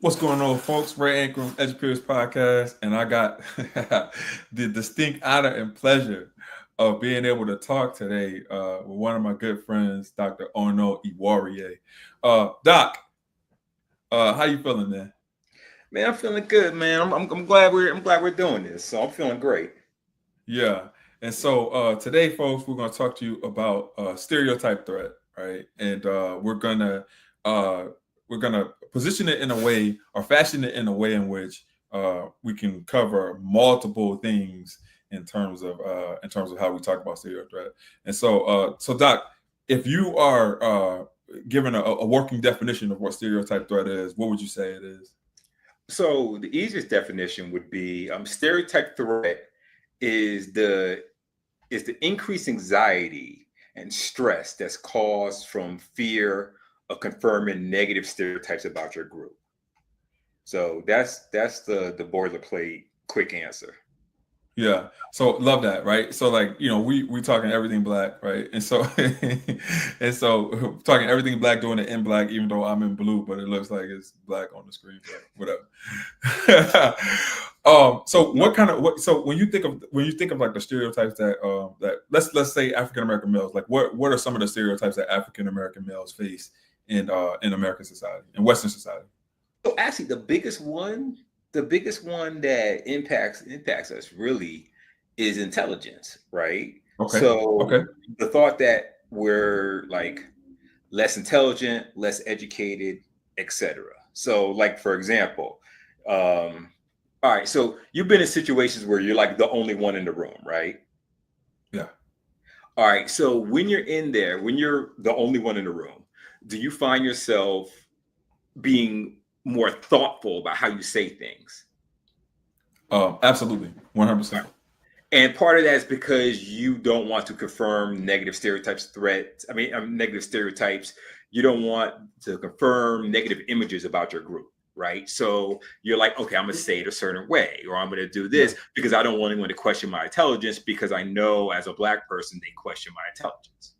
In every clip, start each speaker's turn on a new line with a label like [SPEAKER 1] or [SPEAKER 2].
[SPEAKER 1] What's going on, folks? Ray Ankrum, EduPurist Podcast, and I got the distinct honor and pleasure of being able to talk today with one of my good friends, Dr. Ono Evwaraye. Doc, how you feeling, man?
[SPEAKER 2] Man, I'm feeling good, man. I'm glad we're doing this. So I'm feeling great.
[SPEAKER 1] Yeah, and so today, folks, we're going to talk to you about stereotype threat, right? And uh, we're gonna position it in a way or fashion it in a way in which we can cover multiple things in terms of how we talk about stereotype threat. And so Doc, if you are given a working definition of what stereotype threat is, what would you say it is?
[SPEAKER 2] So the easiest definition would be stereotype threat is the increased anxiety and stress that's caused from fear of confirming negative stereotypes about your group. So that's the boilerplate quick answer.
[SPEAKER 1] Yeah. So love that, right? So like, we talking everything black, right? And so and so talking everything black, doing it in black, even though I'm in blue, but it looks like it's black on the screen, but whatever. So so when you think of like the stereotypes that let's say African American males, like what are some of the stereotypes that African American males face in American society, in Western society?
[SPEAKER 2] So actually the biggest one that impacts us really is intelligence, right?
[SPEAKER 1] Okay.
[SPEAKER 2] So
[SPEAKER 1] Okay.
[SPEAKER 2] the thought that we're like less intelligent, less educated, etc. So like for example, all right, so you've been in situations where you're like the only one in the room, right?
[SPEAKER 1] Yeah.
[SPEAKER 2] All right, so when you're in there, when you're the only one in the room, do you find yourself being more thoughtful about how you say things?
[SPEAKER 1] Absolutely. 100%.
[SPEAKER 2] And part of that is because you don't want to confirm negative stereotypes, negative stereotypes. You don't want to confirm negative images about your group, right? So you're like, okay, I'm going to say it a certain way, or I'm going to do this because I don't want anyone to question my intelligence because I know as a Black person, they question my intelligence,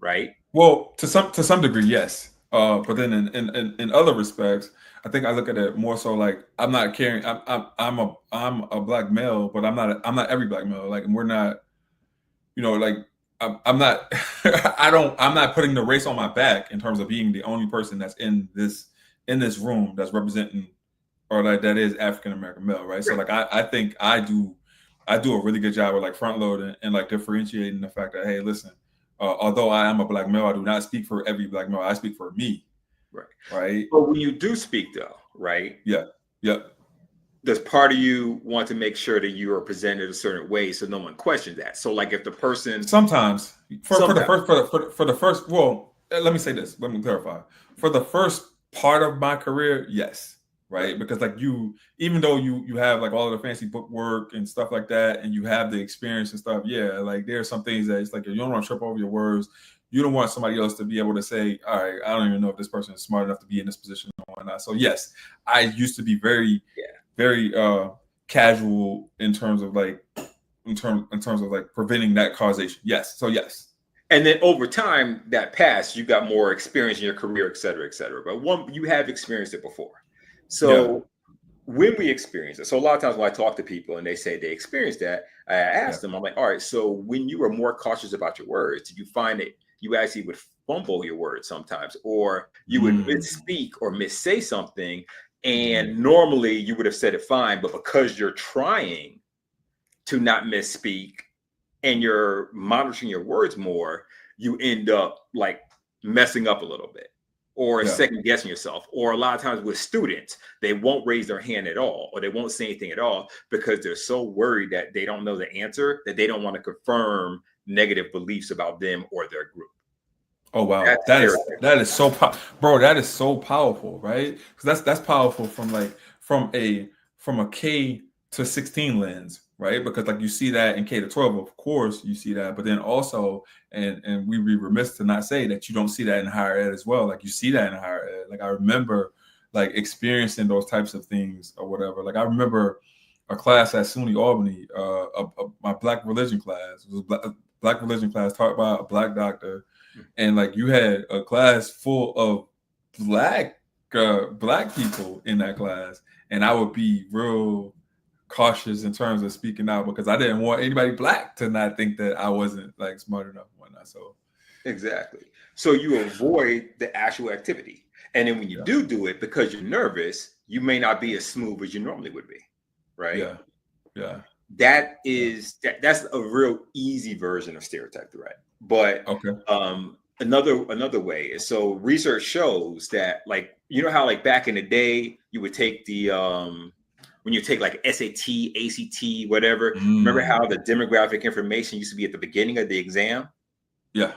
[SPEAKER 2] right?
[SPEAKER 1] Well, to some degree, yes. But then in other respects, I think I look at it more so like I'm not caring. I'm a black male, but I'm not every black male. Like we're not, like I'm not. I'm not putting the race on my back in terms of being the only person that's in this room that's representing or like that is African American male, right? So like I think I do a really good job of like front loading and like differentiating the fact that, hey, listen, although I am a black male, I do not speak for every black male. I speak for me.
[SPEAKER 2] Right.
[SPEAKER 1] Right.
[SPEAKER 2] But when you do speak though, right?
[SPEAKER 1] Yeah. Yeah.
[SPEAKER 2] Does part of you want to make sure that you are presented a certain way so no one questions that? So like if the person
[SPEAKER 1] sometimes for the first well, let me say this. Let me clarify. For the first part of my career, yes. Right. Because like even though you have like all of the fancy book work and stuff like that, and you have the experience and stuff, yeah, like there are some things that it's like you don't want to trip over your words. You don't want somebody else to be able to say, all right, I don't even know if this person is smart enough to be in this position or whatnot. So yes, I used to be very, very casual in terms of like preventing that causation. Yes. So yes.
[SPEAKER 2] And then over time that passed, you got more experience in your career, et cetera, et cetera. But you have experienced it before. So when we experience it, so a lot of times when I talk to people and they say they experienced that, I ask them, I'm like, all right, so when you were more cautious about your words, did you find that you actually would fumble your words sometimes, or you would misspeak or missay something, and normally you would have said it fine, but because you're trying to not misspeak and you're monitoring your words more, you end up like messing up a little bit or second guessing yourself. Or a lot of times with students, they won't raise their hand at all, or they won't say anything at all because they're so worried that they don't know the answer that they don't want to confirm negative beliefs about them or their group.
[SPEAKER 1] Oh wow, that is so bro. That is so powerful, right? Because that's powerful from a K to 16 lens, right? Because like you see that in K to 12, of course you see that, but then also, and we'd be remiss to not say that you don't see that in higher ed as well. Like you see that in higher ed. Like I remember like experiencing those types of things or whatever. Like I remember a class at SUNY Albany, my black religion class. It was a black religion class taught by a black doctor. And like you had a class full of black Black people in that class, and I would be real cautious in terms of speaking out because I didn't want anybody Black to not think that I wasn't like smart enough and whatnot. So
[SPEAKER 2] exactly. So you avoid the actual activity. And then when you do it, because you're nervous, you may not be as smooth as you normally would be. Right.
[SPEAKER 1] Yeah. Yeah.
[SPEAKER 2] That's a real easy version of stereotype threat. But another way is, so research shows that, like, you know how like back in the day you would take the when you take like SAT, ACT, whatever, remember how the demographic information used to be at the beginning of the exam?
[SPEAKER 1] Yeah.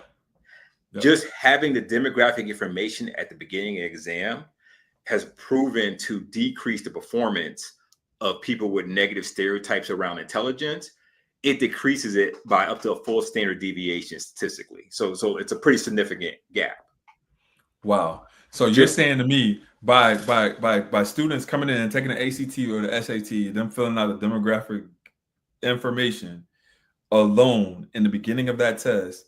[SPEAKER 2] Just having the demographic information at the beginning of the exam has proven to decrease the performance of people with negative stereotypes around intelligence. It decreases it by up to a full standard deviation statistically. So it's a pretty significant gap.
[SPEAKER 1] Wow. So you're saying to me, by students coming in and taking the ACT or the SAT, them filling out the demographic information alone in the beginning of that test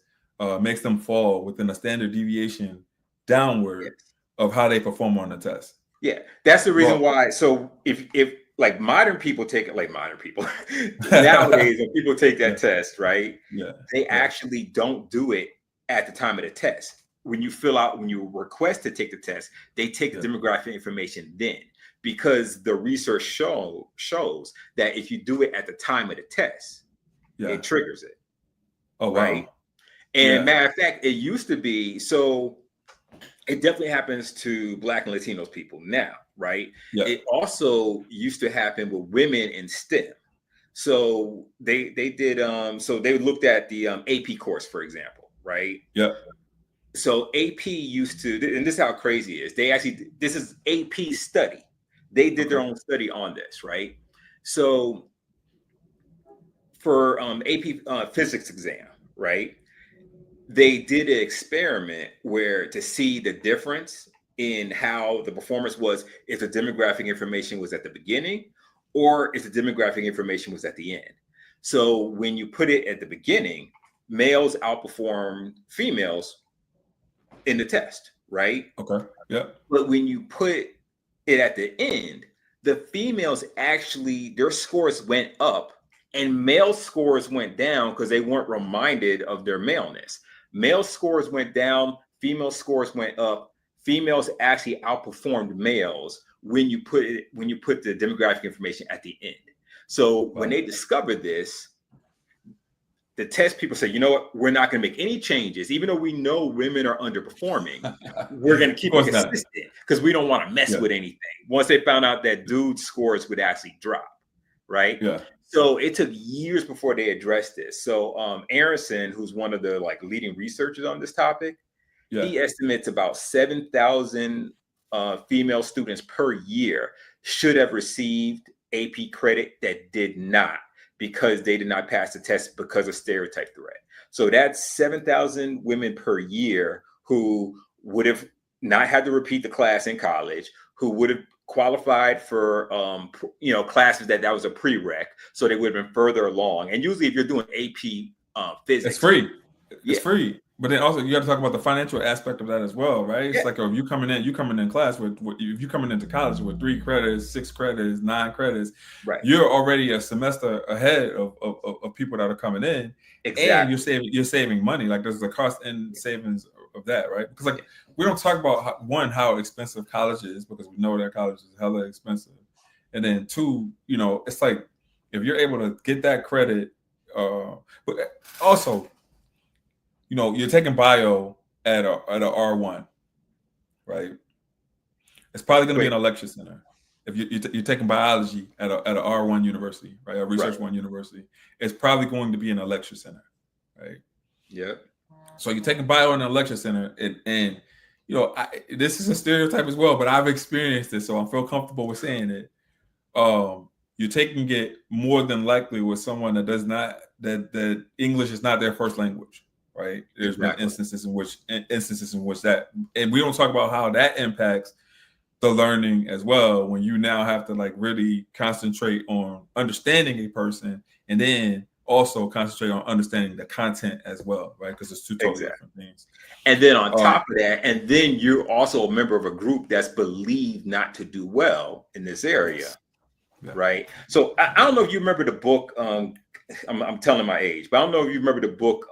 [SPEAKER 1] makes them fall within a standard deviation downward of how they perform on the test.
[SPEAKER 2] Yeah, that's the reason why. So if like modern people take it, like modern people nowadays, when people take that test, right? Yeah, they actually don't do it at the time of the test. When you request to take the test, they take the demographic information then, because the research shows that if you do it at the time of the test, it triggers it.
[SPEAKER 1] Oh, wow.
[SPEAKER 2] Right. And matter of fact, it used to be, so it definitely happens to Black and Latinos people now, right? Yeah. It also used to happen with women in STEM. So they did, so they looked at the AP course, for example, right?
[SPEAKER 1] Yeah.
[SPEAKER 2] So AP used to, and this is how crazy it is. This is AP study. They did their own study on this, right? So for AP physics exam, right? They did an experiment where to see the difference in how the performance was if the demographic information was at the beginning or if the demographic information was at the end. So when you put it at the beginning, males outperformed females in the test, right?
[SPEAKER 1] Okay. Yeah.
[SPEAKER 2] But when you put it at the end, the females actually, their scores went up and male scores went down because they weren't reminded of their maleness. Male scores went down, female scores went up. Females actually outperformed males when you put the demographic information at the end. So when they discovered this, the test people say, you know what, we're not going to make any changes, even though we know women are underperforming. We're going to keep it consistent because we don't want to mess with anything. Once they found out that dudes' scores would actually drop, right? Yeah. So it took years before they addressed this. So Aronson, who's one of the like leading researchers on this topic, he estimates about 7,000 female students per year should have received AP credit that did not, because they did not pass the test because of stereotype threat. So that's 7,000 women per year who would have not had to repeat the class in college, who would have qualified for classes that was a prereq, so they would have been further along. And usually if you're doing AP physics,
[SPEAKER 1] it's free. It's free. But then also you got to talk about the financial aspect of that as well, right? It's like if you coming in class with if you coming into college with 3 credits, 6 credits, 9 credits, right? You're already a semester ahead of people that are coming in. Exactly. And you're saving money. Like there's the cost and savings of that, right? Because like we don't talk about how expensive college is, because we know that college is hella expensive. And then 2, it's like if you're able to get that credit, but also, you're taking bio at a R1, right? It's probably going to be in a lecture center. If you're taking biology at a R1 university, right, a research 1 university, it's probably going to be in a lecture center, right?
[SPEAKER 2] Yeah.
[SPEAKER 1] So you're taking bio in a lecture center, and this is a stereotype as well, but I've experienced it, so I feel comfortable with saying it. You're taking it more than likely with someone that does not that English is not their first language. Right. There's been instances in which that, and we don't talk about how that impacts the learning as well, when you now have to like really concentrate on understanding a person and then also concentrate on understanding the content as well, right? Because it's two totally
[SPEAKER 2] Exactly.
[SPEAKER 1] different things.
[SPEAKER 2] And then on top of that, and then you're also a member of a group that's believed not to do well in this area, right? So I don't know if you remember the book. I'm telling my age, but I don't know if you remember the book,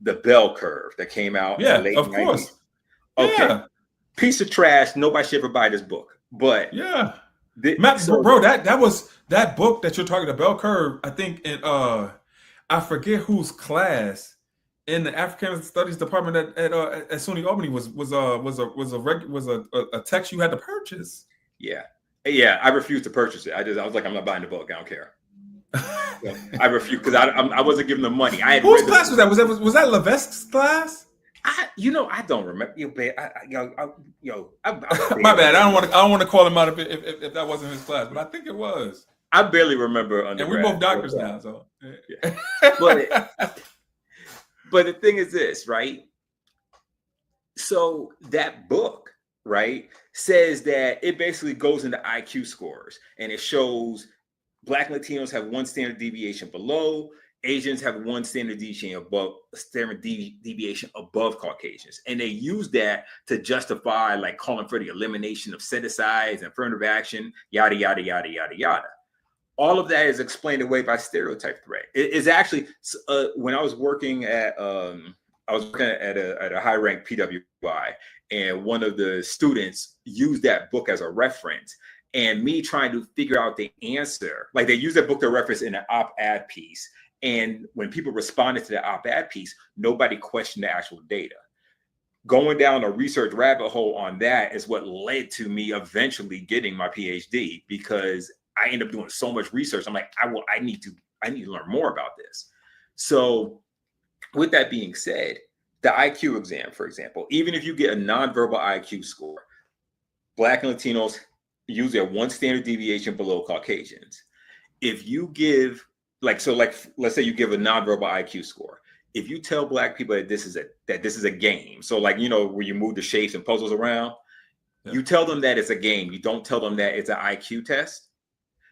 [SPEAKER 2] The Bell Curve, that came out in the late 90s.
[SPEAKER 1] Of course.
[SPEAKER 2] Okay.
[SPEAKER 1] Yeah.
[SPEAKER 2] Piece of trash. Nobody should ever buy this book. But
[SPEAKER 1] yeah,
[SPEAKER 2] so,
[SPEAKER 1] bro, that was that book that you're talking about, Bell Curve. I think in I forget whose class in the African Studies department at SUNY Albany was a text you had to purchase.
[SPEAKER 2] Yeah, I refused to purchase it. I was like, I'm not buying the book. I don't care. I refused because I wasn't giving them money.
[SPEAKER 1] Whose class was that? Was that Levesque's class?
[SPEAKER 2] I don't remember.
[SPEAKER 1] My bad. I don't want to call him out if that wasn't his class, but I think it was.
[SPEAKER 2] I barely remember
[SPEAKER 1] undergrad. And we're both doctors now, so.
[SPEAKER 2] Yeah. But the thing is this, right? So that book, right, says that it basically goes into IQ scores, and it shows Black Latinos have one standard deviation below. Asians have one standard deviation above Caucasians. And they use that to justify like calling for the elimination of set-asides and affirmative action, yada, yada, yada, yada, yada. All of that is explained away by stereotype threat. It is actually, when I was working at a high-ranked PWI, and one of the students used that book as a reference, and me trying to figure out the answer, like they used that book to reference in an op-ed piece. And when people responded to the op-ed piece, nobody questioned the actual data. Going down a research rabbit hole on that is what led to me eventually getting my PhD, because I ended up doing so much research. I'm like, I need to learn more about this. So with that being said, the IQ exam, for example, even if you get a nonverbal IQ score, Black and Latinos usually are one standard deviation below Caucasians. If you give let's say you give a nonverbal IQ score. If you tell Black people that this is a game, so like, where you move the shapes and puzzles around, you tell them that it's a game. You don't tell them that it's an IQ test.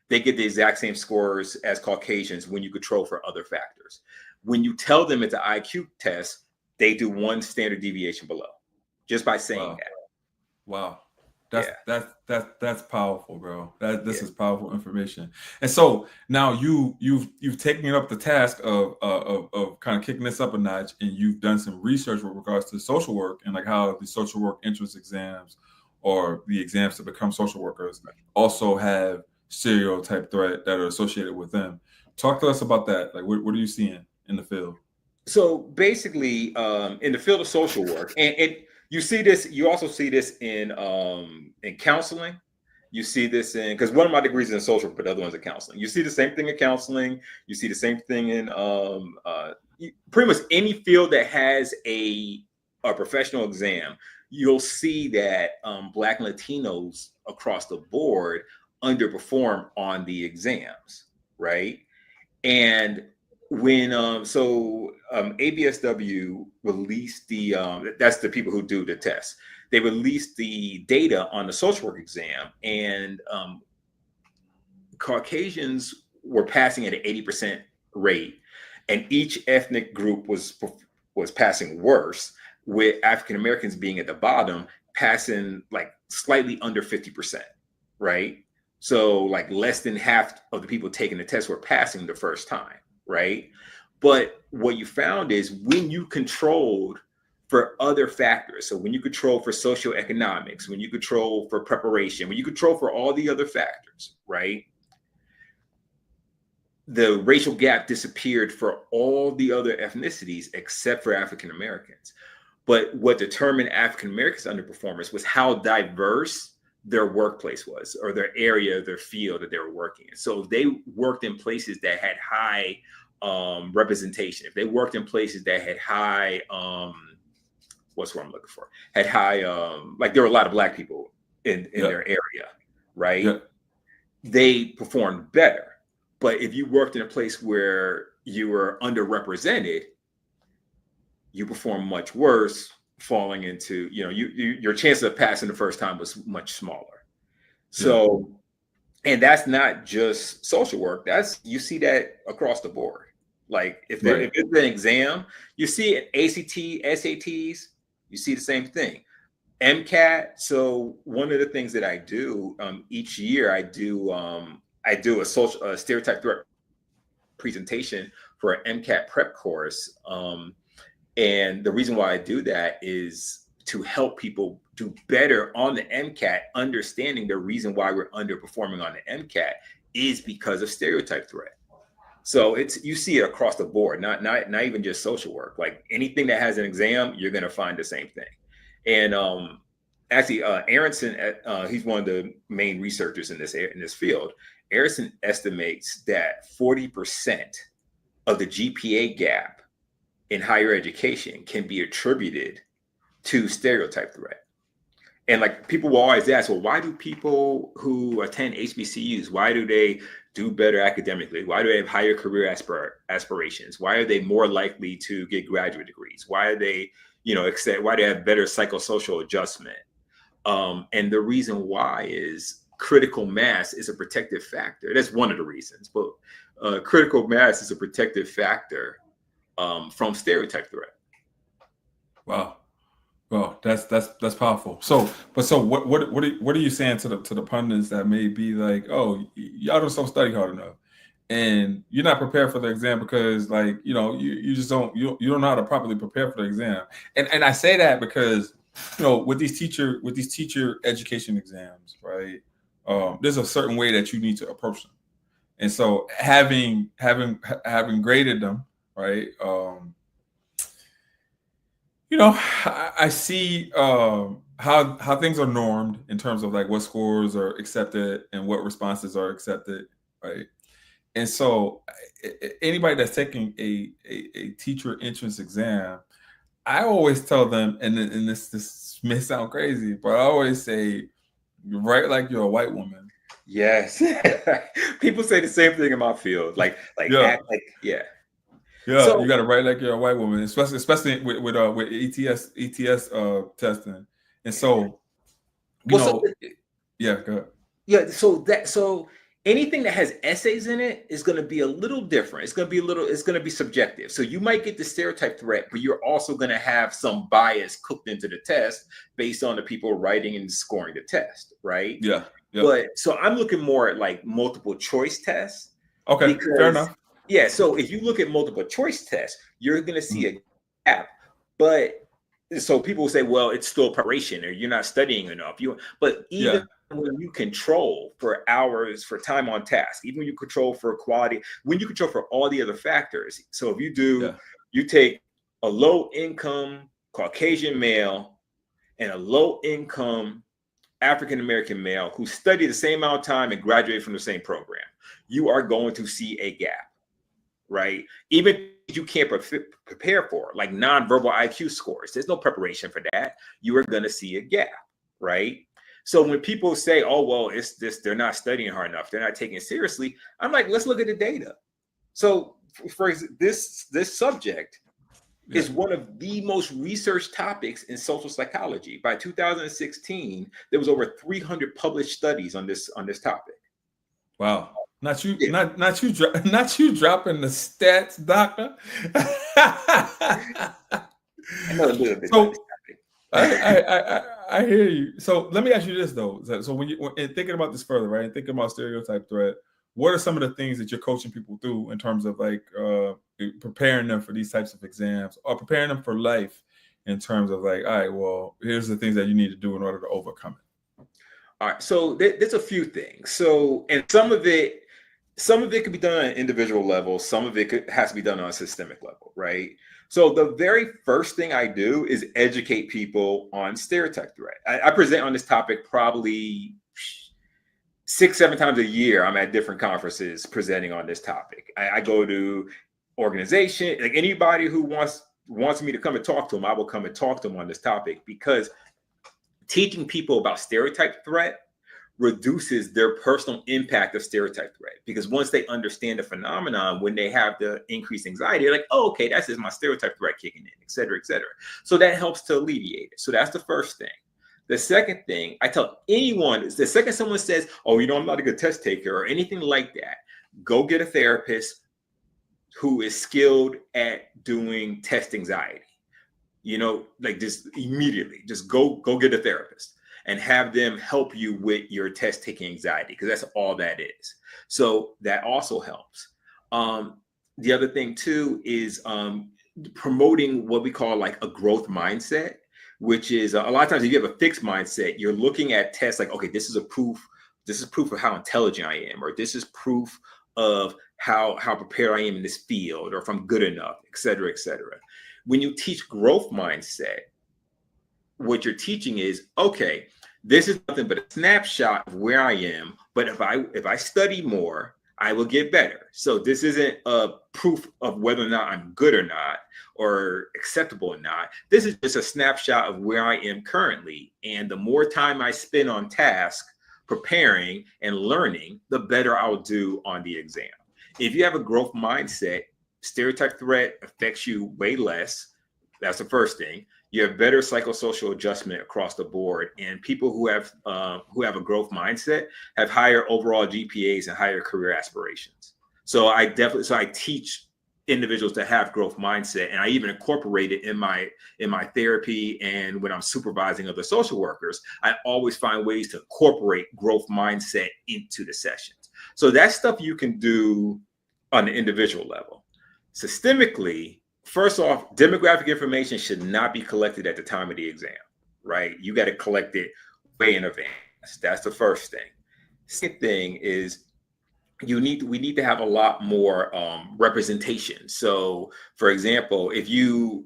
[SPEAKER 2] They get the exact same scores as Caucasians when you control for other factors. When you tell them it's an IQ test, they do one standard deviation below, just by saying that.
[SPEAKER 1] Wow. That's powerful, bro. This is powerful information. And so now you've taken up the task of kind of kicking this up a notch, and you've done some research with regards to social work and like how the social work entrance exams or the exams to become social workers also have stereotype threat that are associated with them. Talk to us about that. Like, what are you seeing in the field?
[SPEAKER 2] So basically, in the field of social work, and you see this. You also see this in counseling. You see this because one of my degrees is in social work, but the other one's in counseling. You see the same thing in counseling. You see the same thing in pretty much any field that has a professional exam. You'll see that Black and Latinos across the board underperform on the exams, right? And when ABSW released that's the people who do the test. They released the data on the social work exam, and Caucasians were passing at an 80% rate, and each ethnic group was passing worse, with African Americans being at the bottom, passing like slightly under 50%, right? So like less than half of the people taking the test were passing the first time. Right. But what you found is when you controlled for other factors, so when you control for socioeconomics, when you control for preparation, when you control for all the other factors, right, the racial gap disappeared for all the other ethnicities except for African Americans. But what determined African Americans' underperformance was how diverse their workplace was, or their area, their field that they were working in. So if they worked in places that had high representation, if they worked in places that had high, what's what I'm looking for? Had high, like there were a lot of Black people in their area, right? Yeah. They performed better. But if you worked in a place where you were underrepresented, you performed much worse, falling into, your chance of passing the first time was much smaller. So, and that's not just social work. You see that across the board. Like if
[SPEAKER 1] Right.
[SPEAKER 2] it's an exam, you see it ACT, SATs, you see the same thing. MCAT. So one of the things that I do each year, I do a stereotype threat presentation for an MCAT prep course. And the reason why I do that is to help people do better on the MCAT, understanding the reason why we're underperforming on the MCAT is because of stereotype threat. So you see it across the board, not even just social work. Like anything that has an exam, you're going to find the same thing. And actually, Aronson, he's one of the main researchers in this field. Aronson estimates that 40% of the GPA gap in higher education can be attributed to stereotype threat. And like people will always ask, well, why do people who attend HBCUs, why do they do better academically? Why do they have higher career aspirations? Why are they more likely to get graduate degrees? Why are they, why do they have better psychosocial adjustment? And the reason why is critical mass is a protective factor. That's one of the reasons, but critical mass is a protective factor from stereotype threat.
[SPEAKER 1] Wow. Well, that's powerful. So what are you saying to the pundits that may be like, oh, y'all don't study hard enough, and you're not prepared for the exam because you just don't know how to properly prepare for the exam. And I say that because with these teacher education exams, right? There's a certain way that you need to approach them, and so having graded them, right? I see how things are normed in terms of like what scores are accepted and what responses are accepted, right? And so anybody that's taking a teacher entrance exam, I always tell them, and this may sound crazy, but I always say, write like you're a white woman.
[SPEAKER 2] Yes. People say the same thing in my field. Act like, yeah.
[SPEAKER 1] Yeah, so, you got to write like you're a white woman, especially with ETS testing. And so, go ahead.
[SPEAKER 2] Yeah, so anything that has essays in it is going to be a little different. It's going to be subjective. So you might get the stereotype threat, but you're also going to have some bias cooked into the test based on the people writing and scoring the test, right?
[SPEAKER 1] Yeah.
[SPEAKER 2] But so I'm looking more at like multiple choice tests.
[SPEAKER 1] Okay, fair enough.
[SPEAKER 2] Yeah, so if you look at multiple choice tests, you're going to see a gap. But so people will say, well, it's still preparation or you're not studying enough. But even when you control for hours, for time on task, even when you control for quality, when you control for all the other factors. So if you take a low income Caucasian male and a low income African-American male who study the same amount of time and graduate from the same program, you are going to see a gap. Right? Even if you can't prepare for like nonverbal IQ scores, there's no preparation for that. You are going to see a gap, right? So when people say, oh, well, it's this, they're not studying hard enough, they're not taking it seriously, I'm like, let's look at the data. So for this subject is one of the most researched topics in social psychology. By 2016, there was over 300 published studies on this topic.
[SPEAKER 1] Wow. Not you dropping the stats, doctor. So I hear you. So let me ask you this though. So when thinking about this further, right? And thinking about stereotype threat, what are some of the things that you're coaching people through in terms of like preparing them for these types of exams or preparing them for life in terms of like, all right, well, here's the things that you need to do in order to overcome it.
[SPEAKER 2] All right. So there's a few things. So, and some of it can be done on an individual level. Some of it has to be done on a systemic level, right? So the very first thing I do is educate people on stereotype threat. I present on this topic probably 6-7 times a year. I'm at different conferences presenting on this topic. I go to organization, like anybody who wants me to come and talk to them, I will come and talk to them on this topic, because teaching people about stereotype threat reduces their personal impact of stereotype threat. Because once they understand the phenomenon, when they have the increased anxiety, they're like, oh, okay, that's just my stereotype threat kicking in, et cetera, et cetera. So that helps to alleviate it. So that's the first thing. The second thing I tell anyone is the second someone says, oh, I'm not a good test taker or anything like that, go get a therapist, who is skilled at doing test anxiety. Like just immediately, just go get a therapist and have them help you with your test taking anxiety, because that's all that is. So that also helps. The other thing too is promoting what we call like a growth mindset, which is a lot of times if you have a fixed mindset, you're looking at tests like, okay, this is proof of how intelligent I am, or this is proof of how prepared I am in this field, or if I'm good enough, et cetera, et cetera. When you teach growth mindset, what you're teaching is, okay, this is nothing but a snapshot of where I am, but if I study more, I will get better. So this isn't a proof of whether or not I'm good or not, or acceptable or not. This is just a snapshot of where I am currently. And the more time I spend on task, preparing and learning, the better I'll do on the exam. If you have a growth mindset, stereotype threat affects you way less. That's the first thing. You have better psychosocial adjustment across the board, and people who have a growth mindset have higher overall GPAs and higher career aspirations. So I teach individuals to have growth mindset, and I even incorporate it in my therapy, and when I'm supervising other social workers, I always find ways to incorporate growth mindset into the sessions. So that's stuff you can do on the individual level. Systemically, first off, demographic information should not be collected at the time of the exam, right? You got to collect it way in advance. That's the first thing. Second thing is we need to have a lot more representation. So, for example, if you're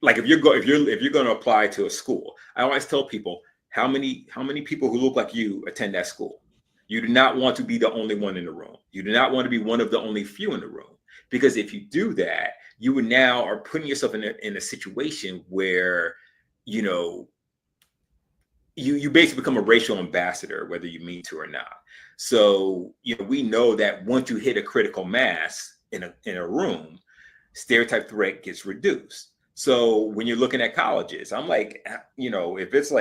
[SPEAKER 2] going to apply to a school, I always tell people how many people who look like you attend that school. You do not want to be the only one in the room. You do not want to be one of the only few in the room. Because if you do that, you now are putting yourself in a situation where, you basically become a racial ambassador, whether you mean to or not. So, we know that once you hit a critical mass in a room, stereotype threat gets reduced. So when you're looking at colleges, I'm like, if it's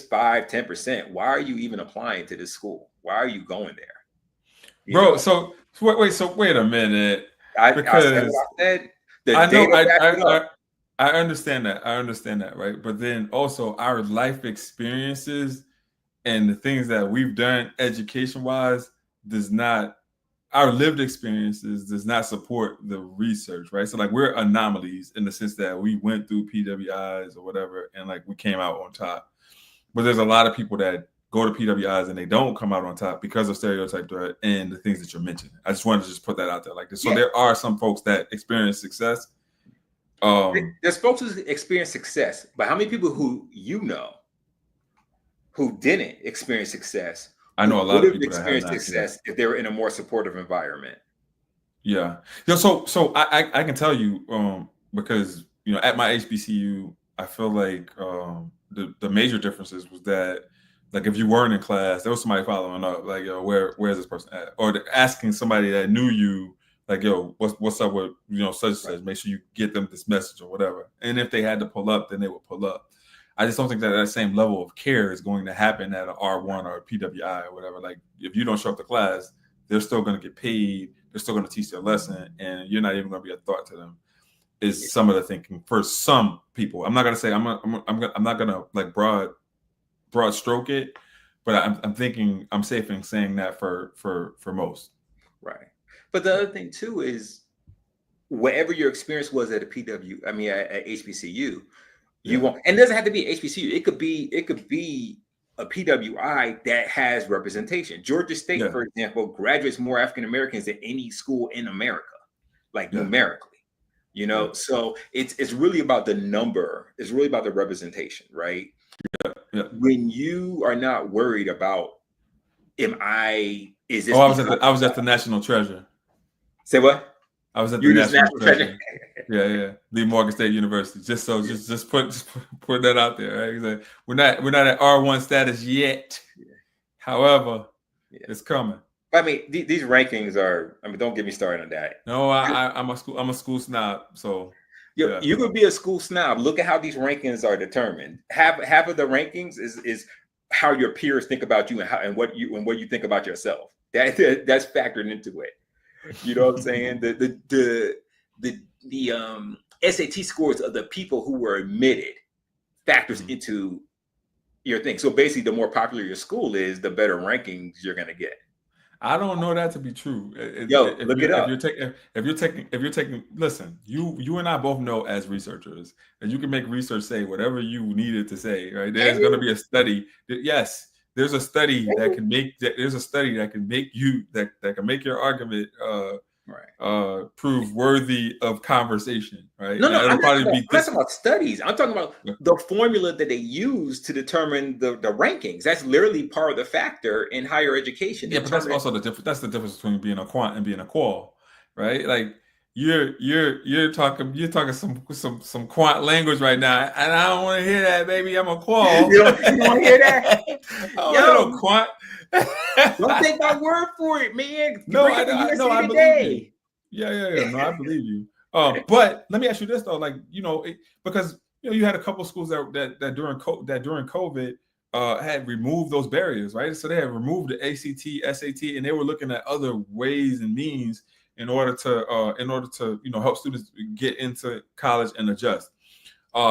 [SPEAKER 2] 5-10%, why are you even applying to this school? Why are you going there?
[SPEAKER 1] Bro, so wait a minute.
[SPEAKER 2] I
[SPEAKER 1] understand that, right? But then also our life experiences and the things that we've done education-wise our lived experiences does not support the research, right? So like we're anomalies in the sense that we went through PWIs or whatever, and like we came out on top. But there's a lot of people that go to PWIs and they don't come out on top because of stereotype threat and the things that you're mentioning. I just wanted to put that out there like this. So there are some folks that experience success.
[SPEAKER 2] There's folks who experience success, but how many people who didn't experience success?
[SPEAKER 1] I know a lot of people
[SPEAKER 2] experienced success if they were in a more supportive environment.
[SPEAKER 1] Yeah. So I can tell you because at my HBCU, I feel like the major differences was that, like, if you weren't in class, there was somebody following up, like, yo, where's this person at? Or asking somebody that knew you, like, yo, what's up with, such and such, make sure you get them this message or whatever. And if they had to pull up, then they would pull up. I just don't think that same level of care is going to happen at an R1 or a PWI or whatever. Like, if you don't show up to class, they're still going to get paid. They're still going to teach their lesson, and you're not even going to be a thought to them. Is some of the thinking for some people. I'm not going to say I'm not going to like broad stroke it, but I'm safe in saying that for most.
[SPEAKER 2] Right. But the other thing too is, whatever your experience was at at HBCU, you won't, and it doesn't have to be HBCU. It could be a PWI that has representation. Georgia State, for example, graduates more African Americans than any school in America, like numerically. So it's really about the number. It's really about the representation, right?
[SPEAKER 1] Yeah.
[SPEAKER 2] When you are not worried about, I
[SPEAKER 1] was at the National Treasure.
[SPEAKER 2] Say what?
[SPEAKER 1] I was at the National Treasure. Yeah. The Morgan State University. Just put that out there. Right? Like, we're not at R1 status yet. However, it's coming.
[SPEAKER 2] I mean, these rankings are. Don't get me started on that.
[SPEAKER 1] No, I'm a school snob. So
[SPEAKER 2] you could be a school snob. Look at how these rankings are determined. Half of the rankings is how your peers think about you and what you think about yourself. That's factored into it. You know what I'm saying? The SAT scores of the people who were admitted factors into your thing. So basically, the more popular your school is, the better rankings you're going to get.
[SPEAKER 1] I don't know that to be true.
[SPEAKER 2] Look it up.
[SPEAKER 1] If you're taking, listen, you and I both know as researchers that you can make research say whatever you need it to say, right? There's going to be a study. Yes, there's a study that can make your argument prove worthy of conversation, right?
[SPEAKER 2] No, I'm not talking about studies. I'm talking about the formula that they use to determine the rankings. That's literally part of the factor in higher education.
[SPEAKER 1] Yeah, but that's also the difference. That's the difference between being a quant and being a qual, right? Like you're talking some quant language right now, and I don't want to hear that, baby. I'm a qual.
[SPEAKER 2] You don't hear that?
[SPEAKER 1] Yo, quant.
[SPEAKER 2] Don't take my word for it, man.
[SPEAKER 1] I believe you. Yeah. No, I believe you. But let me ask you this though, like because you had a couple of schools that during COVID had removed those barriers, right? So they had removed the ACT, SAT, and they were looking at other ways and means in order to help students get into college and adjust.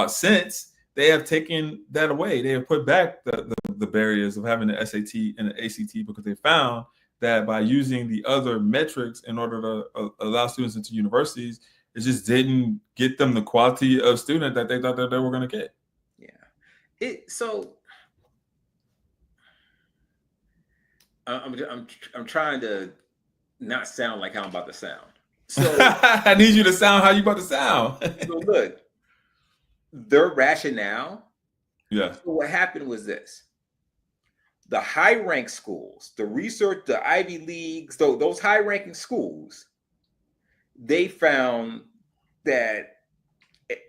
[SPEAKER 1] Since they have taken that away, they have put back the barriers of having the SAT and the ACT because they found that by using the other metrics in order to allow students into universities, it just didn't get them the quality of student that they thought that they were going to get.
[SPEAKER 2] Yeah. So I'm trying to not sound like how I'm about to sound. So
[SPEAKER 1] I need you to sound how you about to sound.
[SPEAKER 2] So look, their rationale.
[SPEAKER 1] Yeah.
[SPEAKER 2] So what happened was this. The high-ranked schools, the research, the Ivy Leagues, those high-ranking schools, they found that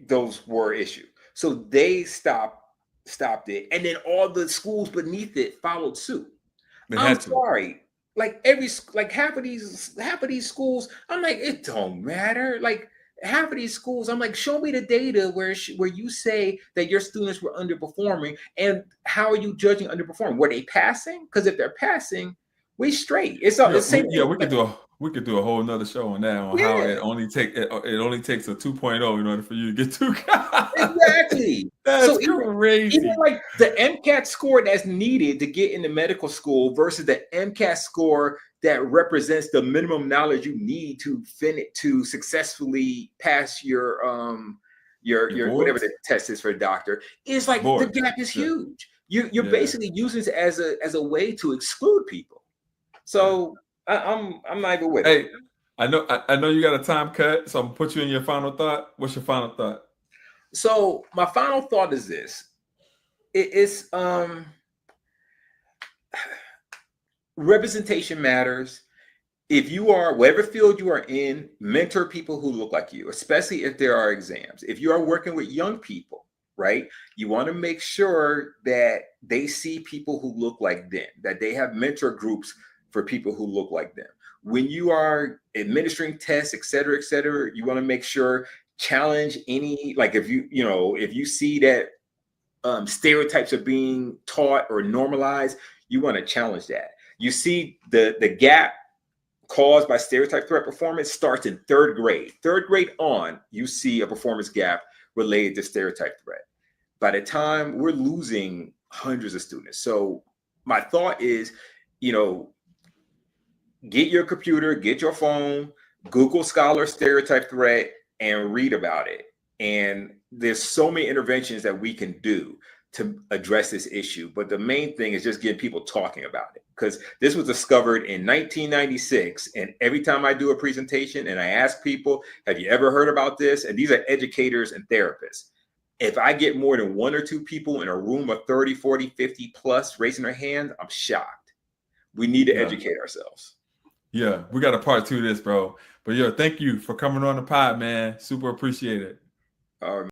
[SPEAKER 2] those were an issue. So they stopped it, and then all the schools beneath it followed suit. I'm sorry, like half of these schools, I'm like, it don't matter. Like half of these schools, I'm like, show me the data where you say that your students were underperforming, and how are you judging underperforming? Were they passing? Because if they're passing, we straight. It's all the same.
[SPEAKER 1] We could do a whole nother show on that how it only takes a 2.0 in order for you to get to college.
[SPEAKER 2] Exactly.
[SPEAKER 1] That's crazy.
[SPEAKER 2] Even like the MCAT score that's needed to get into medical school versus the MCAT score that represents the minimum knowledge you need to successfully pass your whatever the test is for a doctor, is like the gap is huge. You're basically using it as a way to exclude people. So I'm not even with it.
[SPEAKER 1] Hey, I know you got a time cut, so I'm gonna put you in your final thought. What's your final thought?
[SPEAKER 2] So my final thought is this. It's representation matters. If you are, whatever field you are in, mentor people who look like you, especially if there are exams. If you are working with young people, right, you want to make sure that they see people who look like them, that they have mentor groups for people who look like them. When you are administering tests, et cetera, you want to make sure, challenge any, like if you see that stereotypes are being taught or normalized, you want to challenge that. You see the gap caused by stereotype threat performance starts in third grade. Third grade on, you see a performance gap related to stereotype threat. By the time we're losing hundreds of students. So my thought is, get your computer, get your phone, Google Scholar stereotype threat, and read about it. And there's so many interventions that we can do to address this issue. But the main thing is just getting people talking about it, because this was discovered in 1996. And every time I do a presentation and I ask people, have you ever heard about this? And these are educators and therapists. If I get more than one or two people in a room of 30, 40, 50 plus raising their hand, I'm shocked. We need to educate ourselves.
[SPEAKER 1] Yeah, we got a part 2 of this, bro. But thank you for coming on the pod, man. Super appreciate it.